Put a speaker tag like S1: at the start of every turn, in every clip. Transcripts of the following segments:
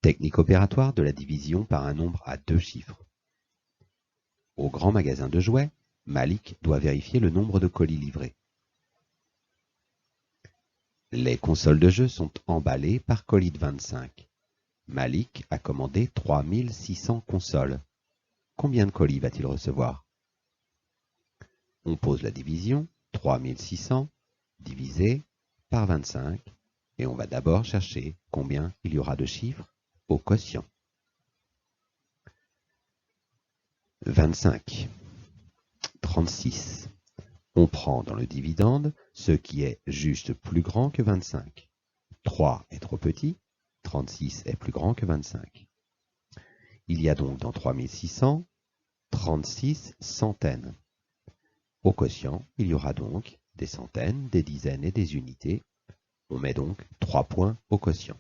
S1: Technique opératoire de la division par un nombre à deux chiffres. Au grand magasin de jouets, Malik doit vérifier le nombre de colis livrés. Les consoles de jeux sont emballées par colis de 25. Malik a commandé 3600 consoles. Combien de colis va-t-il recevoir? On pose la division, 3600 divisé par 25, et on va d'abord chercher combien il y aura de chiffres au quotient. 25, 36. On prend dans le dividende ce qui est juste plus grand que 25. 3 est trop petit, 36 est plus grand que 25. Il y a donc dans 3600, 36 centaines. Au quotient, il y aura donc des centaines, des dizaines et des unités. On met donc 3 points au quotient.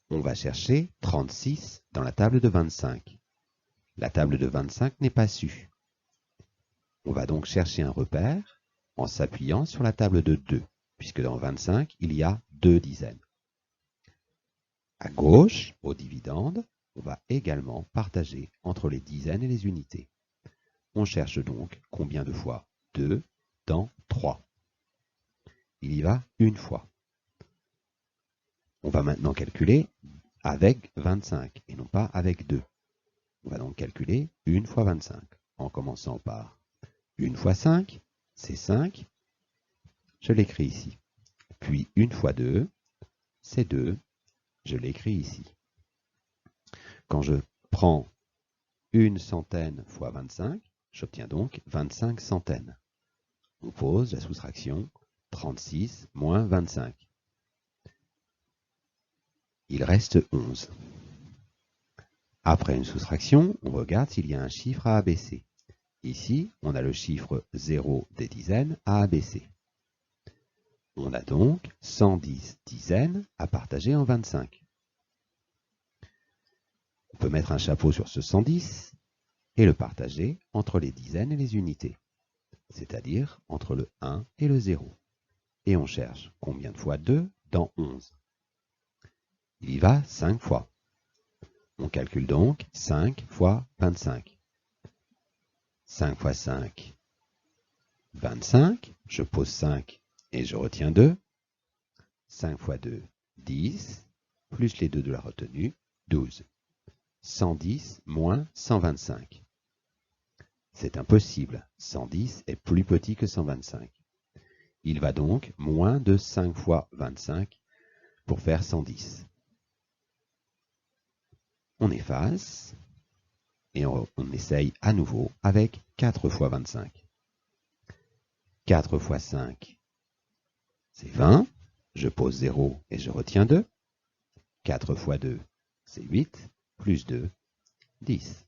S1: On va chercher 36 dans la table de 25. La table de 25 n'est pas sue. On va donc chercher un repère en s'appuyant sur la table de 2, puisque dans 25, il y a 2 dizaines. À gauche, au dividende, on va également partager entre les dizaines et les unités. On cherche donc combien de fois 2 dans 3. Il y va une fois. On va maintenant calculer avec 25 et non pas avec 2. On va donc calculer 1 fois 25 en commençant par 1 fois 5, c'est 5. Je l'écris ici. Puis 1 fois 2, c'est 2. Je l'écris ici. Quand je prends une centaine fois 25, j'obtiens donc 25 centaines. On pose la soustraction 36 moins 25. Il reste 11. Après une soustraction, on regarde s'il y a un chiffre à abaisser. Ici, on a le chiffre 0 des dizaines à abaisser. On a donc 110 dizaines à partager en 25. On peut mettre un chapeau sur ce 110 et le partager entre les dizaines et les unités, c'est-à-dire entre le 1 et le 0. Et on cherche combien de fois 2 dans 11. Il y va 5 fois. On calcule donc 5 fois 25. 5 fois 5, 25. Je pose 5 et je retiens 2. 5 fois 2, 10, plus les 2 de la retenue, 12. 110 moins 125. C'est impossible. 110 est plus petit que 125. Il va donc moins de 5 fois 25 pour faire 110. On efface et on essaye à nouveau avec 4 fois 25. 4 fois 5, c'est 20. Je pose 0 et je retiens 2. 4 fois 2, c'est 8, plus 2, 10.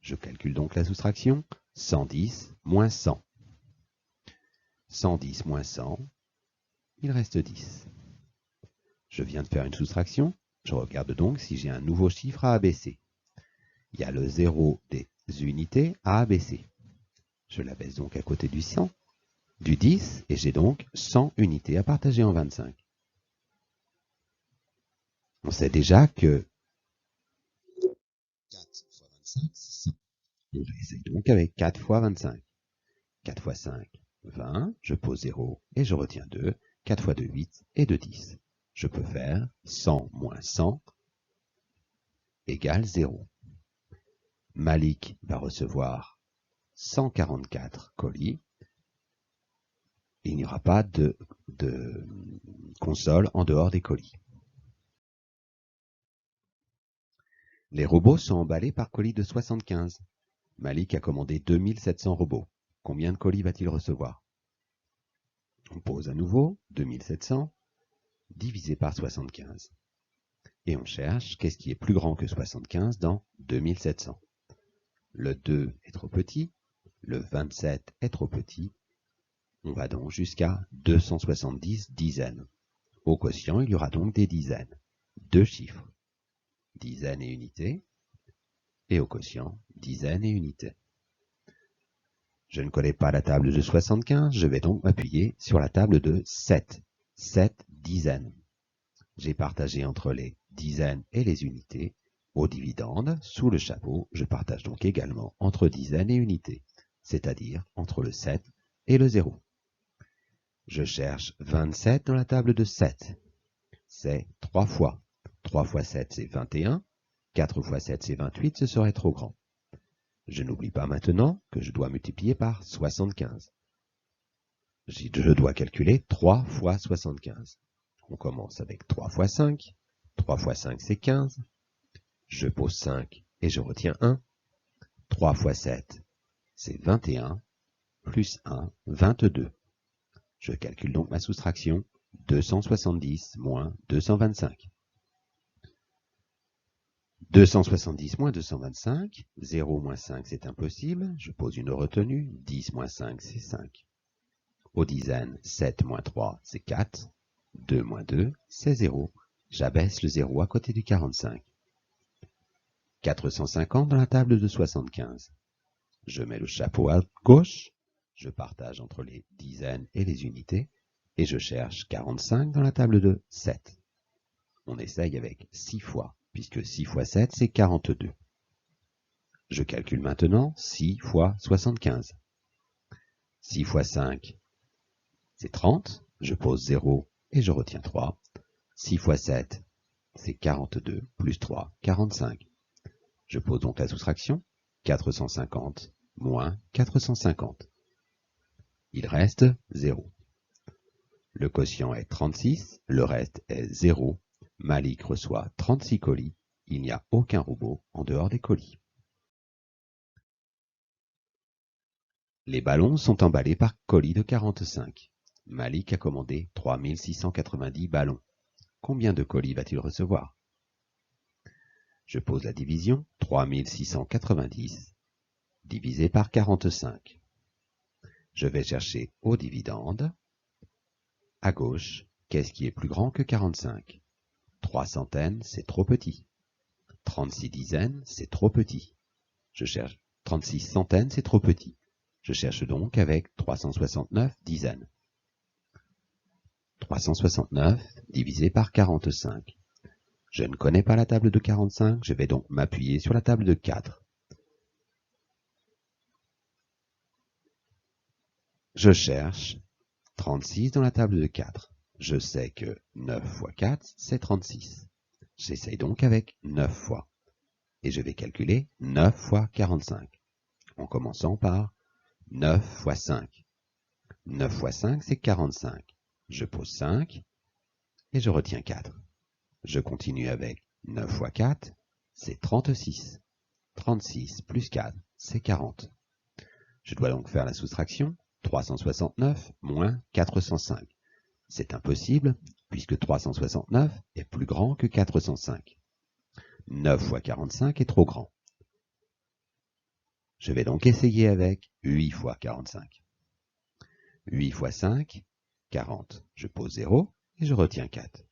S1: Je calcule donc la soustraction, 110 moins 100. 110 moins 100, il reste 10. Je viens de faire une soustraction, je regarde donc si j'ai un nouveau chiffre à abaisser. Il y a le 0 des unités à abaisser. Je l'abaisse donc à côté du 100, du 10, et j'ai donc 100 unités à partager en 25. On sait déjà que 4 fois 25, c'est 100. On essaye donc avec 4 fois 25. 4 fois 5, 20. Je pose 0 et je retiens 2. 4 fois 2, 8 et 2, 10. Je peux faire 100 moins 100 égale 0. Malik va recevoir 144 colis. Il n'y aura pas de console en dehors des colis. Les robots sont emballés par colis de 75. Malik a commandé 2700 robots. Combien de colis va-t-il recevoir? On pose à nouveau 2700 divisé par 75. Et on cherche qu'est-ce qui est plus grand que 75 dans 2700. Le 2 est trop petit, le 27 est trop petit. On va donc jusqu'à 270 dizaines. Au quotient, il y aura donc des dizaines. Deux chiffres, dizaines et unités. Et au quotient, dizaines et unités. Je ne connais pas la table de 75, je vais donc m'appuyer sur la table de 7. 7 dizaines. J'ai partagé entre les dizaines et les unités. Aux dividendes, sous le chapeau, je partage donc également entre dizaines et unités, c'est-à-dire entre le 7 et le 0. Je cherche 27 dans la table de 7. C'est 3 fois. 3 fois 7, c'est 21. 4 fois 7, c'est 28, ce serait trop grand. Je n'oublie pas maintenant que je dois multiplier par 75. Je dois calculer 3 fois 75. On commence avec 3 fois 5. 3 fois 5, c'est 15. Je pose 5 et je retiens 1. 3 fois 7, c'est 21, plus 1, 22. Je calcule donc ma soustraction, 270 moins 225. 270 moins 225, 0 moins 5, c'est impossible. Je pose une retenue, 10 moins 5, c'est 5. Aux dizaines, 7 moins 3, c'est 4. 2 moins 2, c'est 0. J'abaisse le 0 à côté du 45. 450 dans la table de 75. Je mets le chapeau à gauche, je partage entre les dizaines et les unités, et je cherche 45 dans la table de 7. On essaye avec 6 fois, puisque 6 fois 7, c'est 42. Je calcule maintenant 6 fois 75. 6 fois 5, c'est 30. Je pose 0 et je retiens 3. 6 fois 7, c'est 42, plus 3, 45. Je pose donc la soustraction, 450 moins 450. Il reste 0. Le quotient est 36, le reste est 0. Malik reçoit 36 colis. Il n'y a aucun robot en dehors des colis. Les ballons sont emballés par colis de 45. Malik a commandé 3690 ballons. Combien de colis va-t-il recevoir? Je pose la division, 3690 divisé par 45. Je vais chercher aux dividendes. À gauche, qu'est-ce qui est plus grand que 45? 3 centaines, c'est trop petit. 36 dizaines, c'est trop petit. Je cherche 36 centaines, c'est trop petit. Je cherche donc avec 369 dizaines. 369 divisé par 45. Je ne connais pas la table de 45, je vais donc m'appuyer sur la table de 4. Je cherche 36 dans la table de 4. Je sais que 9 fois 4, c'est 36. J'essaye donc avec 9 fois. Et je vais calculer 9 fois 45. En commençant par 9 fois 5. 9 fois 5, c'est 45. Je pose 5 et je retiens 4. Je continue avec 9 fois 4, c'est 36. 36 plus 4, c'est 40. Je dois donc faire la soustraction, 369 moins 405. C'est impossible, puisque 369 est plus grand que 405. 9 fois 45 est trop grand. Je vais donc essayer avec 8 fois 45. 8 fois 5, 40. Je pose 0 et je retiens 4.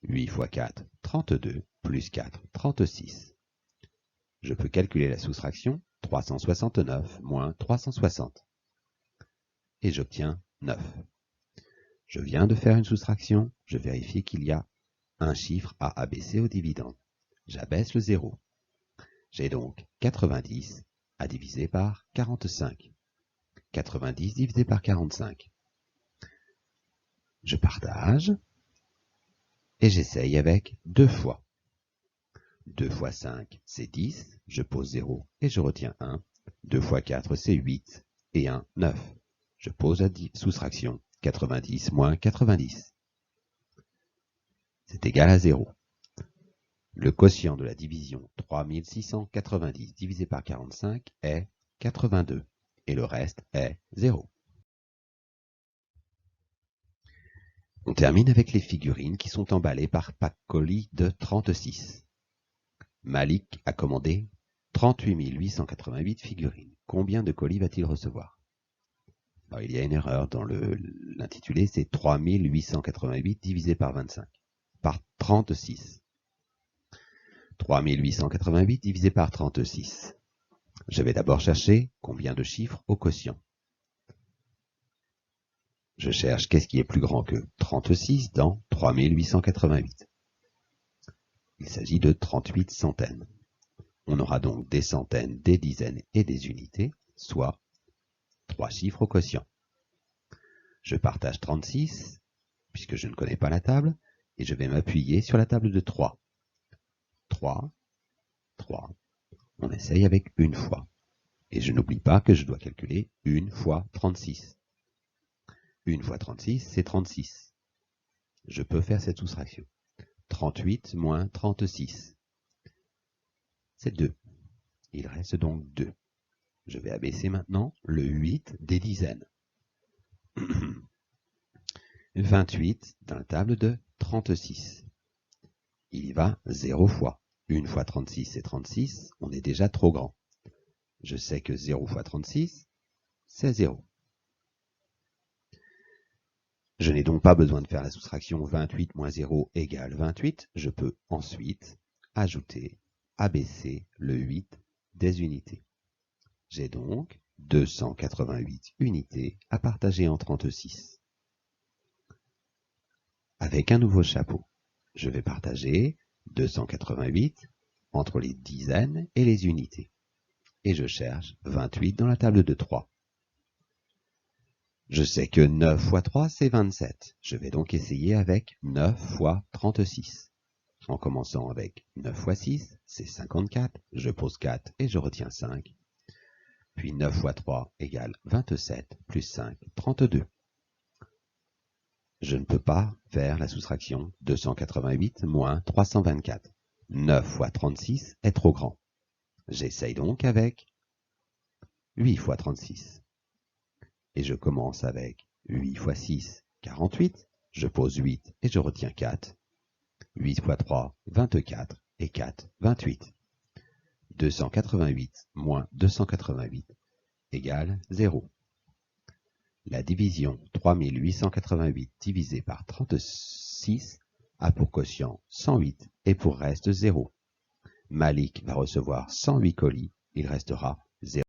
S1: 8 fois 4, 32, plus 4, 36. Je peux calculer la soustraction, 369 moins 360. Et j'obtiens 9. Je viens de faire une soustraction, je vérifie qu'il y a un chiffre à abaisser au dividende. J'abaisse le 0. J'ai donc 90 à diviser par 45. 90 divisé par 45. Je partage et j'essaye avec 2 fois. 2 fois 5, c'est 10. Je pose 0 et je retiens 1. 2 fois 4, c'est 8. Et 1, 9. Je pose la soustraction. 90 moins 90. C'est égal à 0. Le quotient de la division 3690 divisé par 45 est 82. Et le reste est 0. On termine avec les figurines qui sont emballées par pack colis de 36. Malik a commandé 38 888 figurines. Combien de colis va-t-il recevoir? Alors, il y a une erreur dans l'intitulé, c'est 3888 divisé par 25, par 36. 3888 divisé par 36. Je vais d'abord chercher combien de chiffres au quotient. Je cherche qu'est-ce qui est plus grand que 36 dans 3888. Il s'agit de 38 centaines. On aura donc des centaines, des dizaines et des unités, soit 3 chiffres au quotient. Je partage 36, puisque je ne connais pas la table, et je vais m'appuyer sur la table de 3. 3, 3. On essaye avec une fois. Et je n'oublie pas que je dois calculer 1 fois 36. 1 fois 36, c'est 36. Je peux faire cette soustraction. 38 moins 36. C'est 2. Il reste donc 2. Je vais abaisser maintenant le 8 des dizaines. 28 dans la table de 36. Il y va 0 fois. 1 fois 36, c'est 36. On est déjà trop grand. Je sais que 0 fois 36, c'est 0. Je n'ai donc pas besoin de faire la soustraction 28 moins 0 égale 28. Je peux ensuite ajouter, abaisser le 8 des unités. J'ai donc 288 unités à partager en 36. Avec un nouveau chapeau, je vais partager 288 entre les dizaines et les unités. Et je cherche 28 dans la table de 3. Je sais que 9 fois 3, c'est 27. Je vais donc essayer avec 9 fois 36. En commençant avec 9 fois 6, c'est 54. Je pose 4 et je retiens 5. Puis 9 fois 3 égale 27, plus 5, 32. Je ne peux pas faire la soustraction 288 moins 324. 9 fois 36 est trop grand. J'essaye donc avec 8 fois 36. Et je commence avec 8 fois 6, 48. Je pose 8 et je retiens 4. 8 fois 3, 24. Et 4, 28. 288 moins 288 égale 0. La division 3888 divisé par 36 a pour quotient 108 et pour reste 0. Malik va recevoir 108 colis, il restera